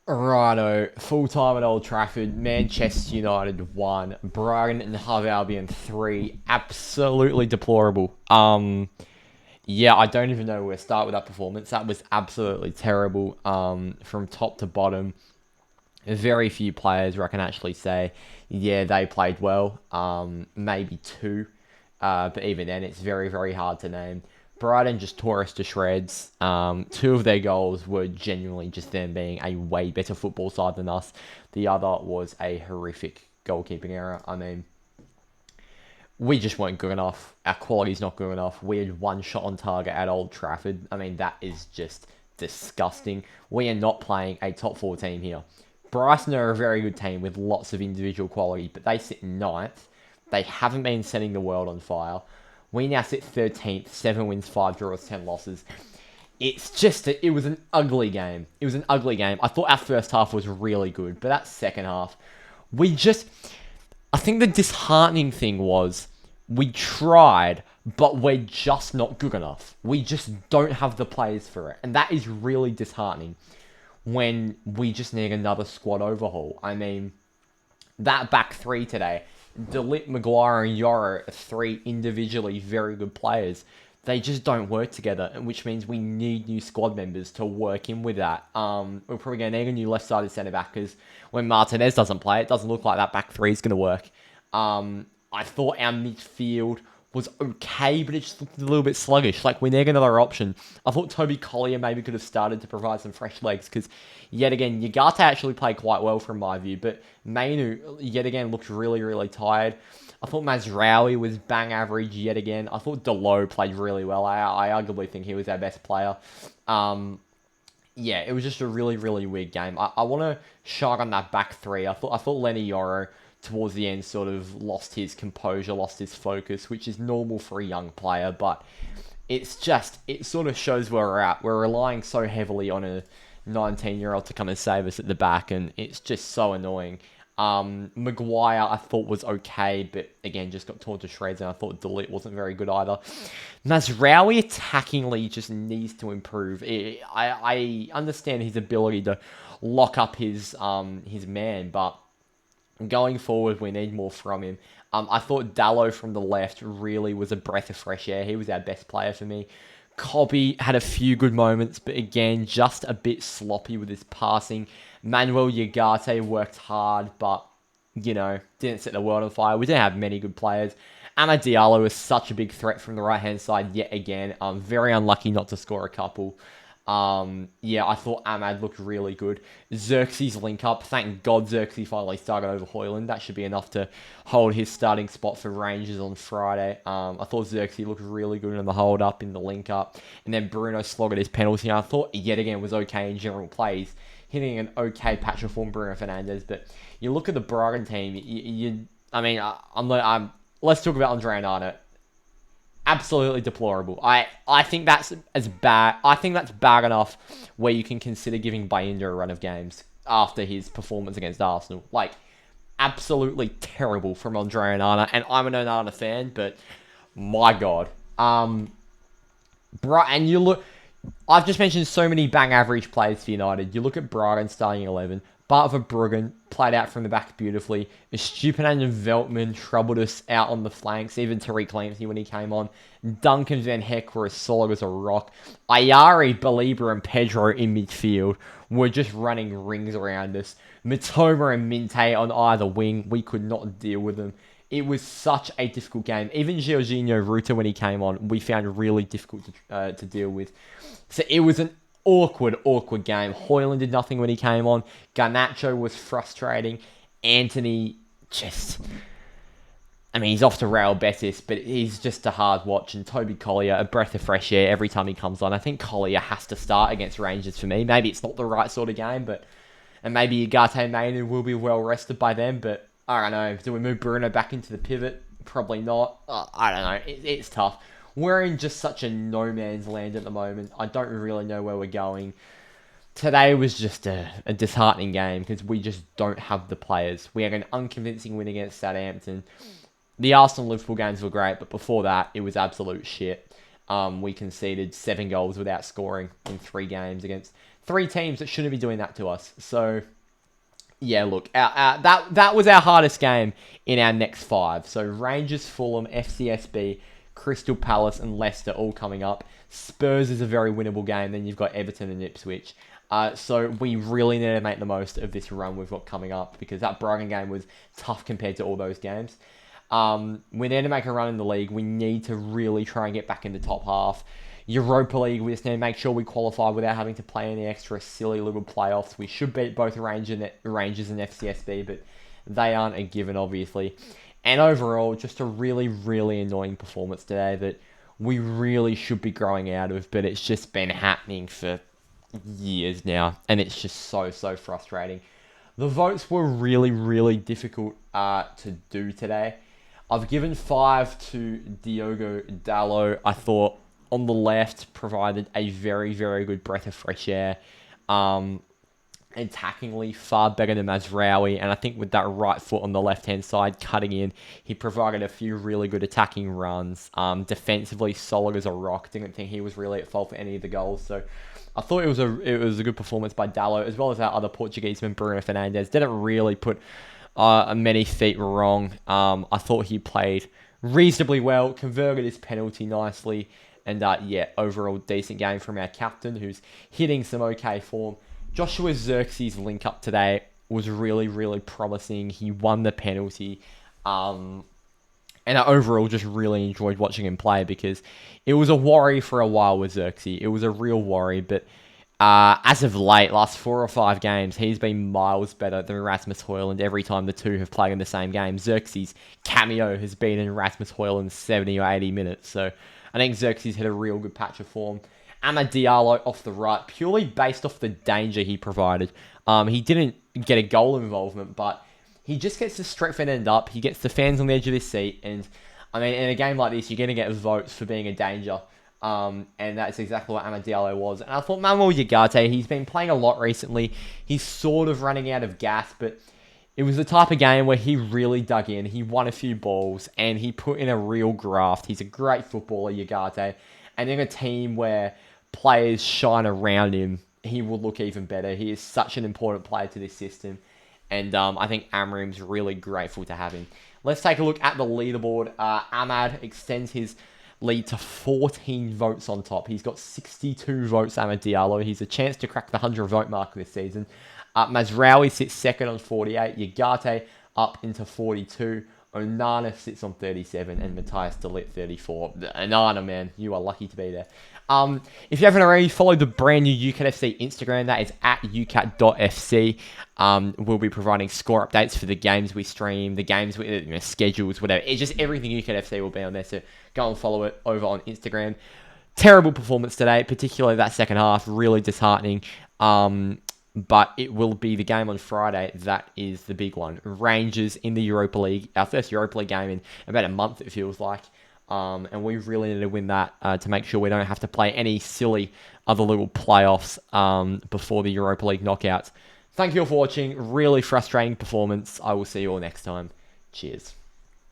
Righto, full time at Old Trafford. Manchester United 1, Brighton and Hove Albion 3. Absolutely deplorable. Yeah, I don't even know where to start with that performance. That was absolutely terrible. From top to bottom. Very few players where I can actually say, yeah, they played well. Maybe two. But even then, it's very, very hard to name. Brighton just tore us to shreds. Two of their goals were genuinely just them being a way better football side than us. The other was a horrific goalkeeping error. I mean, we just weren't good enough. Our quality's not good enough. We had one shot on target at Old Trafford. I mean, that is just disgusting. We are not playing a top four team here. Brighton are a very good team with lots of individual quality, but they sit ninth. They haven't been setting the world on fire. We now sit 13th, 7 wins, 5 draws, 10 losses. It was an ugly game. It was an ugly game. I thought our first half was really good, but that second half, we just, I think the disheartening thing was we tried, but we're just not good enough. We just don't have the players for it. And that is really disheartening when we just need another squad overhaul. I mean, that back three today, DeLitt, Maguire, and Yoro are three individually very good players. They just don't work together, which means we need new squad members to work in with that. We're probably going to need a new left-sided centre-back because when Martinez doesn't play, it doesn't look like that back three is going to work. I thought our midfield was okay, but it just looked a little bit sluggish. Like, we need another option. I thought Toby Collier maybe could have started to provide some fresh legs because, yet again, UCATT actually played quite well from my view, but Mainu, yet again, looked really, really tired. I thought Mazraoui was bang average yet again. I thought Delo played really well. I arguably think he was our best player. Yeah, it was just a really, really weird game. I want to shag on that back three. I thought Lenny Yoro towards the end sort of lost his composure, lost his focus, which is normal for a young player, but it sort of shows where we're at. We're relying so heavily on a 19-year-old to come and save us at the back, and it's just so annoying. Maguire, I thought was okay, but again, just got torn to shreds, and I thought DeLitt wasn't very good either. Mazraoui attackingly just needs to improve. I understand his ability to lock up his man, but going forward, we need more from him. I thought Dallo from the left really was a breath of fresh air. He was our best player for me. Cobby had a few good moments, but again, just a bit sloppy with his passing. Manuel Ugarte worked hard, but, didn't set the world on fire. We didn't have many good players. Amad Diallo was such a big threat from the right-hand side yet again. Very unlucky not to score a couple. Yeah, I thought Ahmad looked really good. Xerxes link up. Thank God Xerxes finally started over Hoyland. That should be enough to hold his starting spot for Rangers on Friday. I thought Xerxes looked really good in the hold up, in the link up. And then Bruno slogged his penalty. I thought yet again was okay in general plays. Hitting an okay patch of form, Bruno Fernandes. But you look at the Brighton team, let's talk about Andre Onana. Absolutely deplorable. I think that's as bad. I think that's bad enough where you can consider giving Bayinda a run of games after his performance against Arsenal. Like, absolutely terrible from Andre Onana, and I'm an Onana fan, but my God. And you look, I've just mentioned so many bang average players for United. You look at Brighton starting 11. Bart Verbruggen played out from the back beautifully. Stupinan and Veltman troubled us out on the flanks, even Tariq Lamptey when he came on. Duncan Van Heck were as solid as a rock. Ayari, Belieber, and Pedro in midfield were just running rings around us. Matoma and Minte on either wing, we could not deal with them. It was such a difficult game. Even Jorginho Ruta, when he came on, we found really difficult to deal with. So it was an awkward game. Hoyland did nothing when he came on. Garnacho was frustrating. Anthony he's off to Real Betis, but he's just a hard watch. And Toby Collier, a breath of fresh air every time he comes on. I think Collier has to start against Rangers for me. Maybe it's not the right sort of game, and maybe Ugarte and Mainu will be well rested by then, but I don't know. Do we move Bruno back into the pivot? Probably not. I don't know. It's tough. We're in just such a no man's land at the moment. I don't really know where we're going. Today was just a disheartening game because we just don't have the players. We had an unconvincing win against Southampton. The Arsenal-Liverpool games were great, but before that, it was absolute shit. We conceded 7 goals without scoring in 3 games against three teams that shouldn't be doing that to us. So, yeah, look, that was our hardest game in our next five. So, Rangers, Fulham, FCSB, Crystal Palace, and Leicester all coming up. Spurs is a very winnable game. Then you've got Everton and Ipswich. So we really need to make the most of this run we've got coming up, because that Brighton game was tough compared to all those games. We need to make a run in the league. We need to really try and get back in the top half. Europa League, we just need to make sure we qualify without having to play any extra silly little playoffs. We should beat both Rangers and FCSB, but they aren't a given, obviously. And overall, just a really, really annoying performance today that we really should be growing out of, but it's just been happening for years now, and it's just so frustrating. The votes were really, really difficult to do today. I've given 5 to Diogo Dalot. I thought on the left provided a very, very good breath of fresh air. Attackingly, far better than Mazraoui, and I think with that right foot on the left-hand side cutting in, he provided a few really good attacking runs. Defensively, solid as a rock. Didn't think he was really at fault for any of the goals, so I thought it was a good performance by Dalot, as well as our other Portugueseman, Bruno Fernandes. Didn't really put many feet wrong. I thought he played reasonably well, converted his penalty nicely, and overall decent game from our captain, who's hitting some okay form. Joshua Zirkzee link up today was really, really promising. He won the penalty. And I overall just really enjoyed watching him play, because it was a worry for a while with Zirkzee. It was a real worry, but as of late, last 4 or 5 games, he's been miles better than Rasmus Højlund every time the two have played in the same game. Zirkzee's cameo has been in Rasmus Højlund's 70 or 80 minutes, so I think Zirkzee's had a real good patch of form. Amad Diallo off the right, purely based off the danger he provided. He didn't get a goal involvement, but he just gets the strength end up. He gets the fans on the edge of his seat. And, I mean, in a game like this, you're going to get votes for being a danger. And that's exactly what Amad Diallo was. And I thought Manuel Ugarte, he's been playing a lot recently. He's sort of running out of gas, but it was the type of game where he really dug in. He won a few balls, and he put in a real graft. He's a great footballer, Ugarte. And in a team where players shine around him, he will look even better. He is such an important player to this system. And I think Amrim's really grateful to have him. Let's take a look at the leaderboard. Amad extends his lead to 14 votes on top. He's got 62 votes, Amad Diallo. He's a chance to crack the 100 vote mark this season. Mazraoui sits second on 48. Ugarte up into 42. Onana sits on 37, and Matthias de Ligt 34. Onana, man, you are lucky to be there. If you haven't already, follow the brand new UCATT FC Instagram. That is at UCATT.FC. We'll be providing score updates for the games we stream, the games we schedules, whatever. It's just everything UCATT FC will be on there. So go and follow it over on Instagram. Terrible performance today, particularly that second half. Really disheartening. But it will be the game on Friday. That is the big one. Rangers in the Europa League. Our first Europa League game in about a month, it feels like. And we really need to win that to make sure we don't have to play any silly other little playoffs before the Europa League knockouts. Thank you all for watching. Really frustrating performance. I will see you all next time. Cheers.